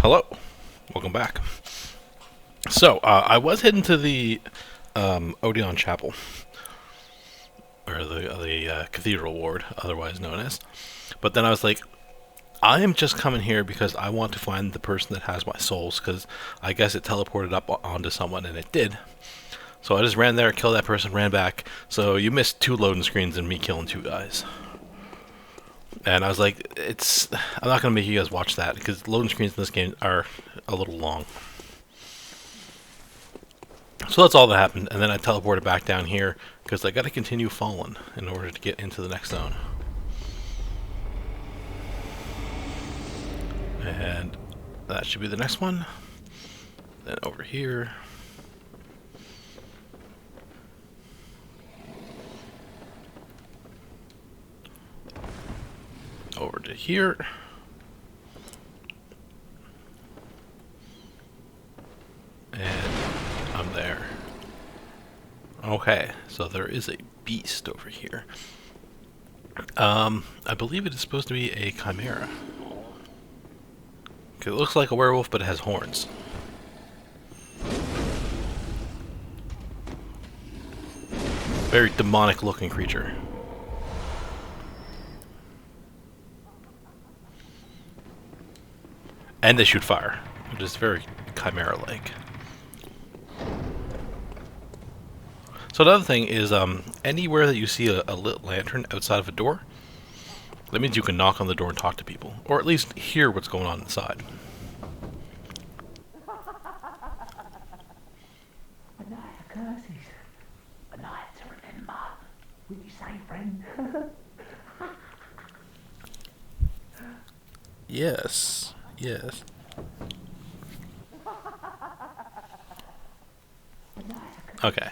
Hello, welcome back. So, I was heading to the Odeon Chapel, or the Cathedral Ward, otherwise known as. But then I was like, I am just coming here because I want to find the person that has my souls, because I guess it teleported up onto someone, and it did. So I just ran there, killed that person, ran back. So you missed 2 loading screens and me killing 2 guys. And I was like, I'm not going to make you guys watch that, because loading screens in this game are a little long. So that's all that happened, and then I teleported back down here, because I got to continue falling in order to get into the next zone. And that should be the next one. Then over here. Over to here. And I'm there. Okay, so there is a beast over here. I believe it is supposed to be a chimera. It looks like a werewolf, but it has horns. Very demonic looking creature. And they shoot fire, which is very chimera-like. So another thing is, anywhere that you see a lit lantern outside of a door, that means you can knock on the door and talk to people, or at least hear what's going on inside. A night of curses. A night to remember. Will you say, friend? Yes. Yes. Okay.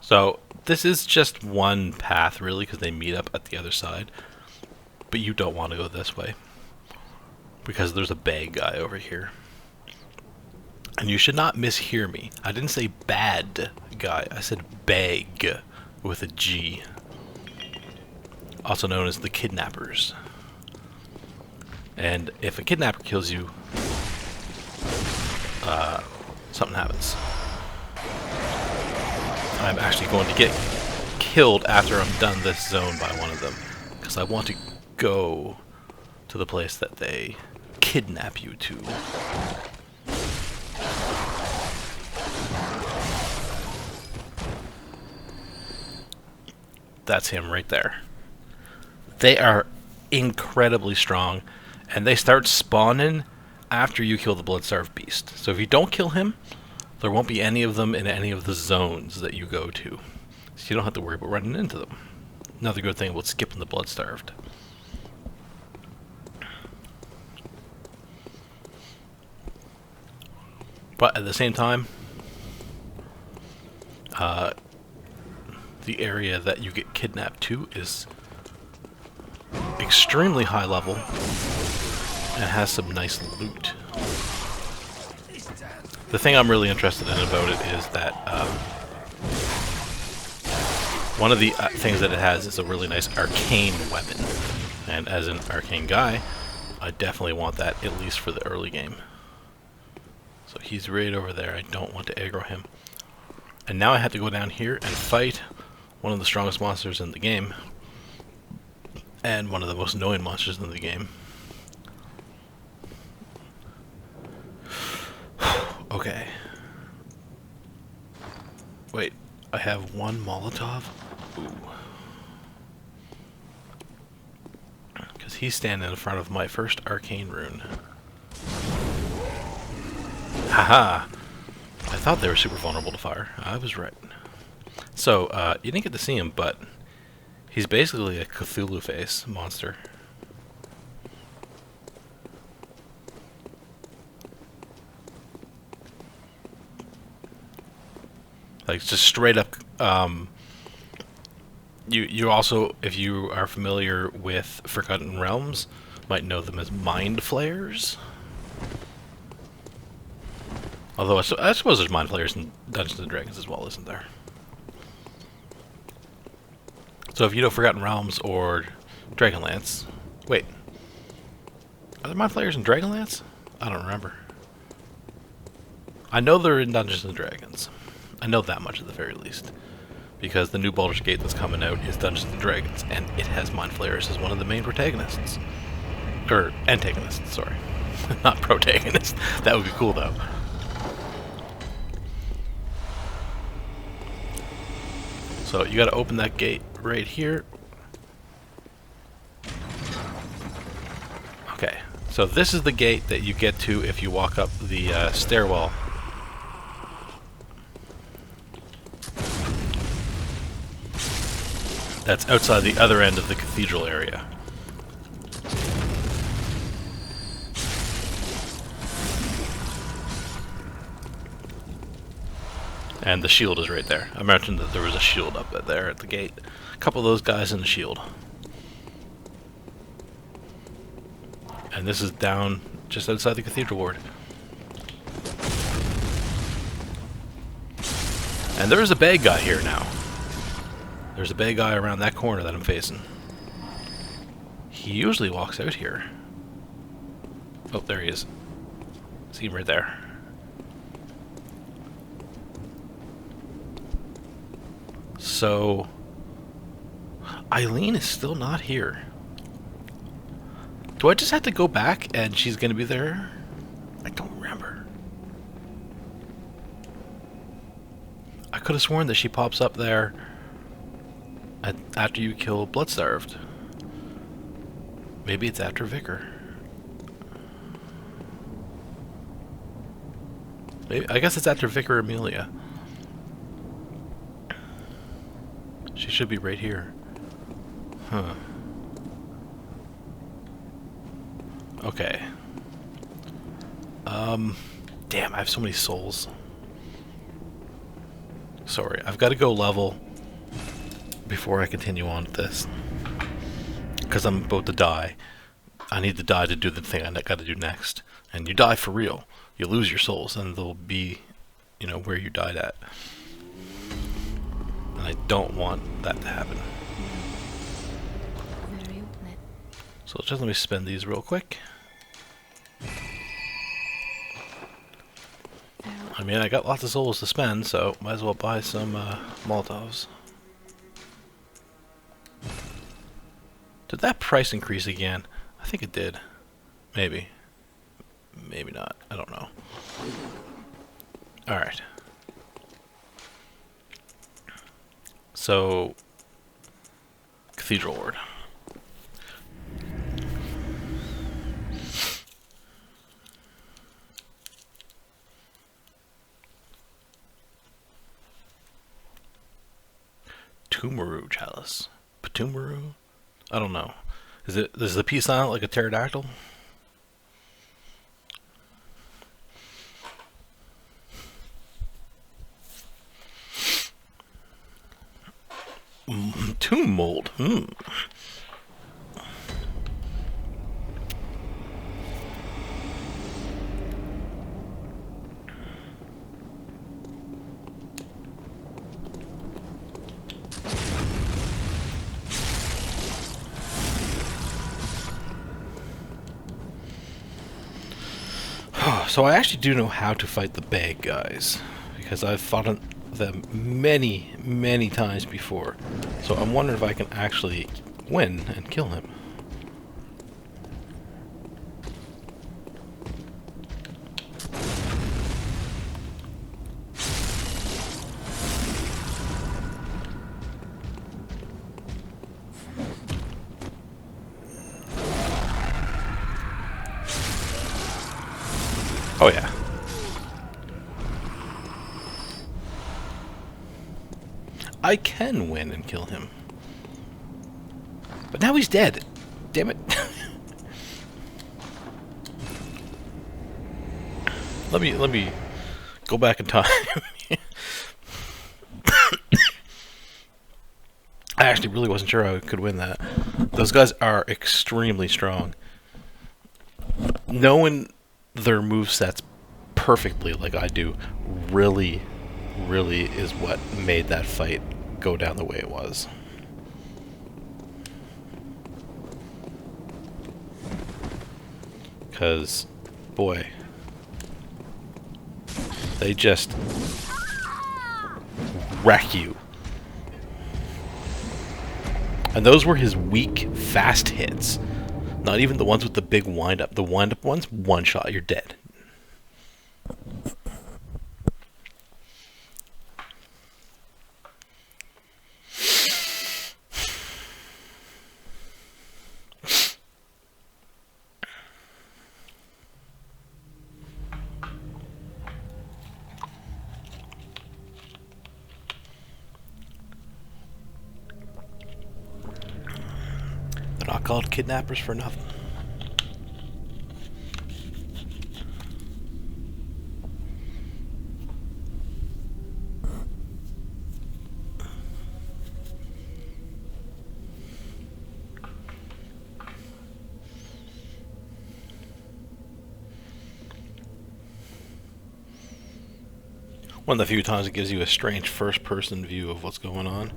So, this is just one path, really, because they meet up at the other side. But you don't want to go this way, because there's a bad guy over here. And you should not mishear me. I didn't say bad guy, I said bag with a G. Also known as the kidnappers. And if a kidnapper kills you, something happens. I'm actually going to get killed after I'm done this zone by one of them, because I want to go to the place that they kidnap you to. That's him right there. They are incredibly strong, and they start spawning after you kill the blood-starved beast. So if you don't kill him, there won't be any of them in any of the zones that you go to. So you don't have to worry about running into them. Another good thing about skipping the blood-starved. But at the same time, the area that you get kidnapped to is extremely high level and has some nice loot. The thing I'm really interested in about it is that one of the things that it has is a really nice arcane weapon. And as an arcane guy, I definitely want that, at least for the early game. So he's right over there. I don't want to aggro him. And now I have to go down here and fight one of the strongest monsters in the game. And one of the most annoying monsters in the game. Okay. Wait, I have one Molotov? Ooh. Because he's standing in front of my first arcane rune. Haha! I thought they were super vulnerable to fire. I was right. So, you didn't get to see him, but he's basically a Cthulhu face monster. Like, just straight up, you also, if you are familiar with Forgotten Realms, might know them as Mind Flayers. Although, I suppose there's Mind Flayers in Dungeons & Dragons as well, isn't there? So if you know Forgotten Realms or Dragonlance... Wait, Are there Mind Flayers in Dragonlance? I don't remember. I know they're in Dungeons and Dragons. I know that much at the very least. Because the new Baldur's Gate that's coming out is Dungeons and Dragons, and it has Mind Flayers as one of the main protagonists. Or antagonists, sorry. Not protagonists. That would be cool though. So you gotta open that gate right here. Okay, so this is the gate that you get to if you walk up the stairwell. That's outside the other end of the cathedral area. And the shield is right there. I mentioned that there was a shield up there at the gate. A couple of those guys in the shield. And this is down just outside the cathedral ward. And there's a bad guy here now. There's a bad guy around that corner that I'm facing. He usually walks out here. Oh, there he is. See him right there. So, Eileen is still not here. Do I just have to go back and she's going to be there? I don't remember. I could have sworn that she pops up there after you kill Bloodstarved. Maybe it's after Vicar. Maybe, I guess it's after Vicar Amelia. She should be right here. Huh. Okay. Damn, I have so many souls. Sorry, I've got to go level before I continue on with this. Because I'm about to die. I need to die to do the thing I got to do next. And you die for real. You lose your souls, and they'll be, you know, where you died at. And I don't want that to happen. So just let me spend these real quick. I mean, I got lots of souls to spend, so might as well buy some Molotovs. Did that price increase again? I think it did. Maybe. Maybe not. I don't know. Alright. So, Cathedral Ward. Tumaru Chalice. Patumaru? I don't know. Is the P sound like a pterodactyl? Tomb mold. So I actually do know how to fight the bad guys, because I've fought them many, many times before. So I'm wondering if I can actually win and kill him. Oh yeah. I can win and kill him. But now he's dead. Damn it. Let me go back in time. I actually really wasn't sure I could win that. Those guys are extremely strong. Knowing their movesets perfectly like I do really is what made that fight go down the way it was. Because, boy, they just wreck you. And those were his weak, fast hits. Not even the ones with the big wind-up. The wind-up ones, one shot, you're dead. They're not called kidnappers for nothing. One of the few times it gives you a strange first-person view of what's going on.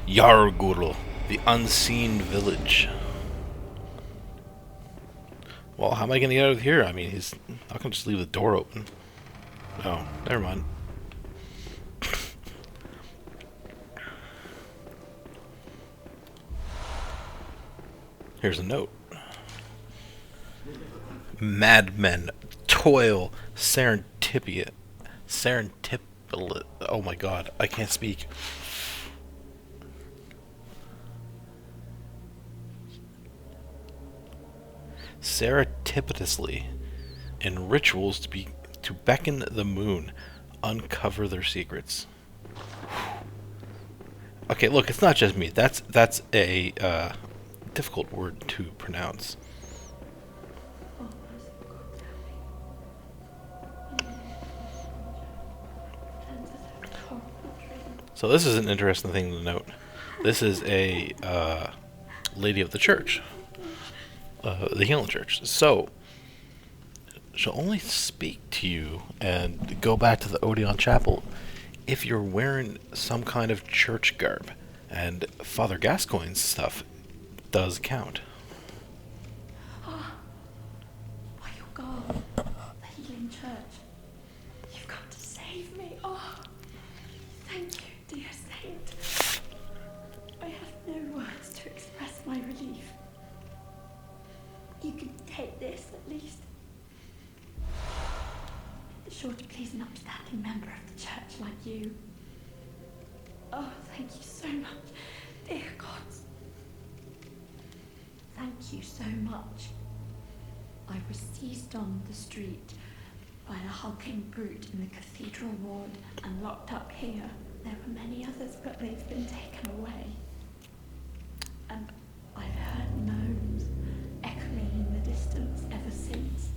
Yargul, the unseen village. Well, how am I going to get out of here? I mean, he's not going to just leave the door open. Oh, never mind. Here's a note. Madmen toil serendipity. Oh my god, I can't speak. Serendipitously in rituals to beckon the moon, uncover their secrets. Okay, look, it's not just me. That's a difficult word to pronounce. So this is an interesting thing to note. This is a lady of the church, the healing church. So she'll only speak to you and go back to the Odeon Chapel if you're wearing some kind of church garb, and Father Gascoigne's stuff does count. By your God, the healing church, you've come to save me. Oh, thank you, dear saint. I have no words to express my relief. You can take this at least. It's sure to please an upstanding member of the church like you. Oh, thank you so much, dear gods. Thank you so much. I was seized on the street by a hulking brute in the cathedral ward and locked up here. There were many others, but they've been taken away. And I've heard moans echoing in the distance ever since.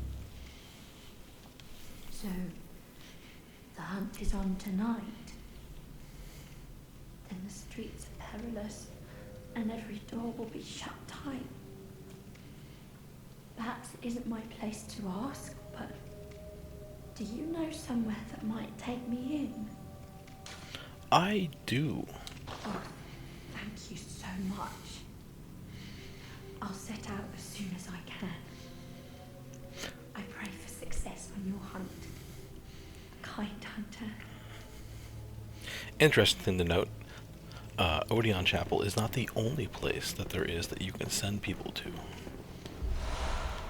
So, the hunt is on tonight. Then the streets are perilous, and every door will be shut tight. Perhaps it isn't my place to ask, but do you know somewhere that might take me in? I do. Oh, thank you so much. I'll set out as soon as I can. I pray for success on your hunt, kind hunter. Interesting thing to note, Odeon Chapel is not the only place that there is that you can send people to.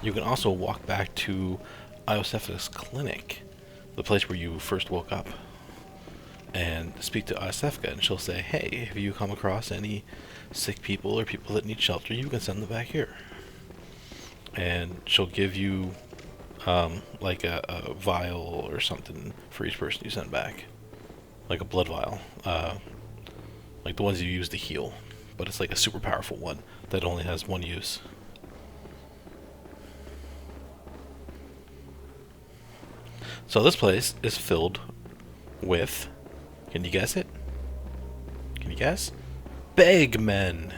You can also walk back to Iosepha's clinic, the place where you first woke up, and speak to Iosepha, and she'll say, hey, if you come across any sick people or people that need shelter, you can send them back here. And she'll give you like a vial or something for each person you send back. Like a blood vial. Like the ones you use to heal. But it's like a super powerful one that only has one use. So this place is filled with, can you guess it? Can you guess? Bagmen!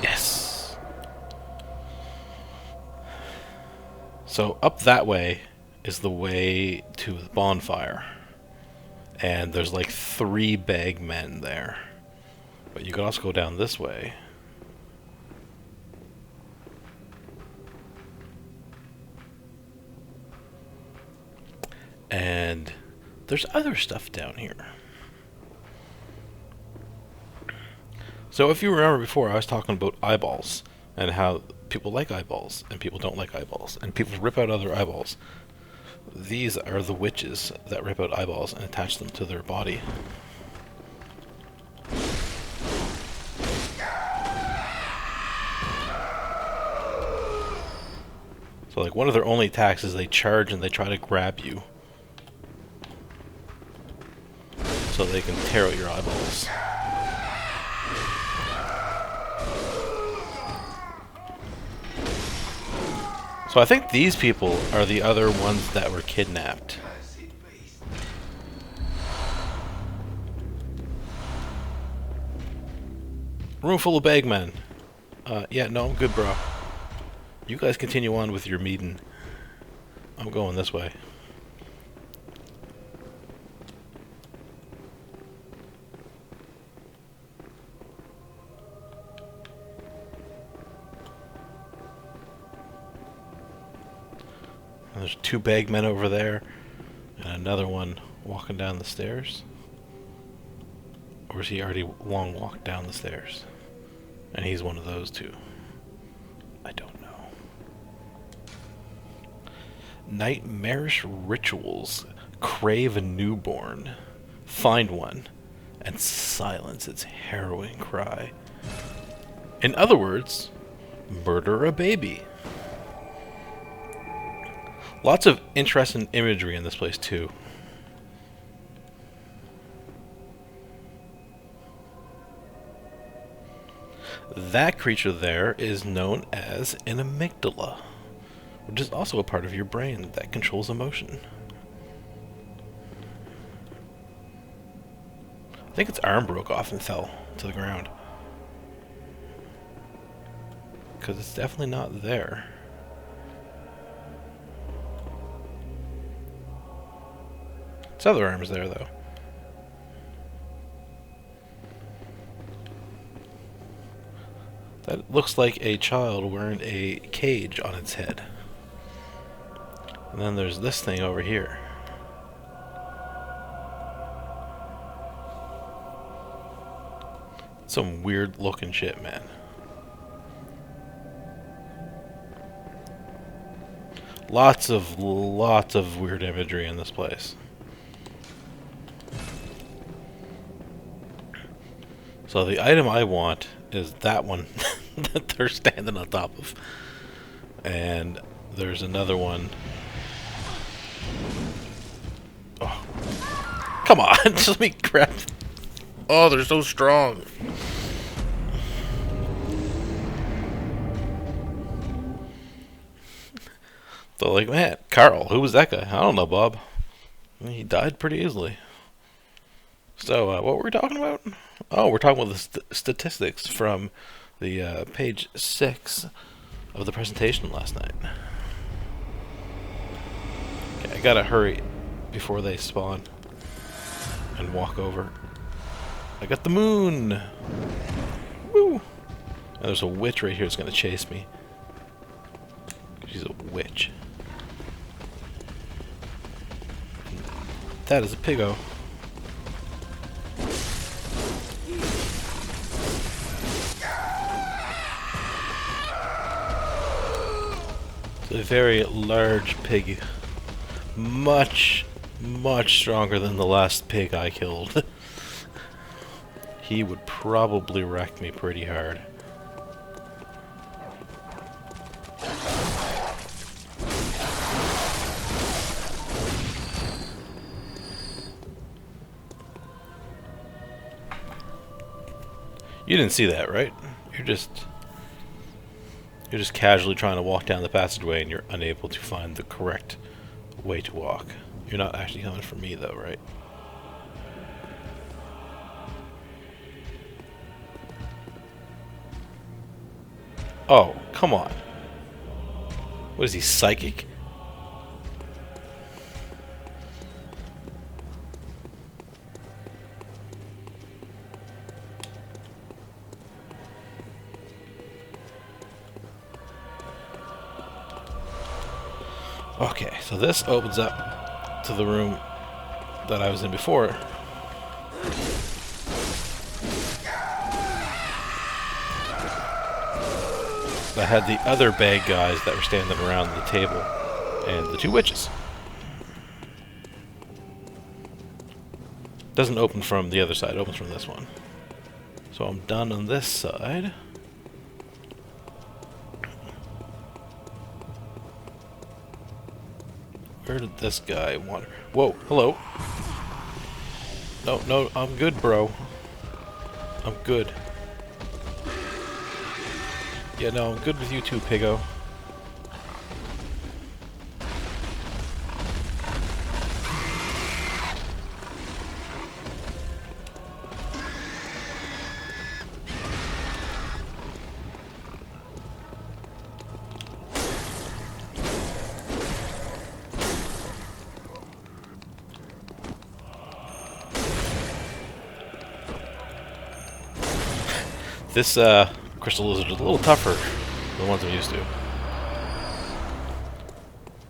Yes! So up that way is the way to the bonfire. And there's like 3 bagmen there. But you could also go down this way. And there's other stuff down here. So if you remember before, I was talking about eyeballs and how people like eyeballs and people don't like eyeballs and people rip out other eyeballs. These are the witches that rip out eyeballs and attach them to their body. So like one of their only attacks is they charge and they try to grab you. So they can tear out your eyeballs. So I think these people are the other ones that were kidnapped. Room full of bagmen. Yeah, no, I'm good, bro. You guys continue on with your meeting. I'm going this way. And there's 2 bagmen over there, and another one walking down the stairs. Or is he already long walked down the stairs? And he's one of those 2. I don't know. Nightmarish rituals. Crave a newborn. Find one. And silence its harrowing cry. In other words, murder a baby. Lots of interesting imagery in this place too. That creature there is known as an amygdala, which is also a part of your brain that controls emotion. I think its arm broke off and fell to the ground. Because it's definitely not there. Its other arm is there though. That looks like a child wearing a cage on its head. And then there's this thing over here. Some weird looking shit, man. Lots of weird imagery in this place. So the item I want is that one that they're standing on top of. And there's another one. Oh. Come on, just let me grab. Oh, they're so strong. So like, man, Carl, who was that guy? I don't know, Bob. He died pretty easily. So, what were we talking about? Oh, we're talking about the statistics from the page 6 of the presentation last night. Okay, I gotta hurry before they spawn and walk over. I got the moon! Woo! And there's a witch right here that's gonna chase me. She's a witch. That is a piggo. It's a very large pig. Much stronger than the last pig I killed. He would probably wreck me pretty hard. You didn't see that, right? You're just casually trying to walk down the passageway and you're unable to find the correct way to walk. You're not actually coming for me though, right? Oh, come on. What is he, psychic? Okay, so this opens up to the room that I was in before. That had the other bad guys that were standing around the table and the 2 witches. Doesn't open from the other side, it opens from this one. So I'm done on this side. Where did this guy wander? Whoa, hello. No, I'm good, bro. I'm good. Yeah, no, I'm good with you too, Piggo. This crystal lizard is a little tougher than the ones I'm used to.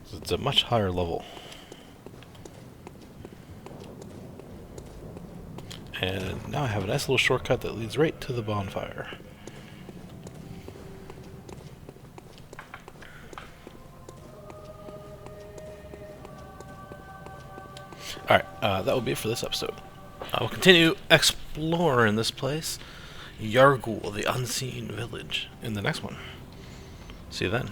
So it's a much higher level. And now I have a nice little shortcut that leads right to the bonfire. Alright, that will be it for this episode. I will continue exploring this place, Yargul, the Unseen Village, in the next one. See you then.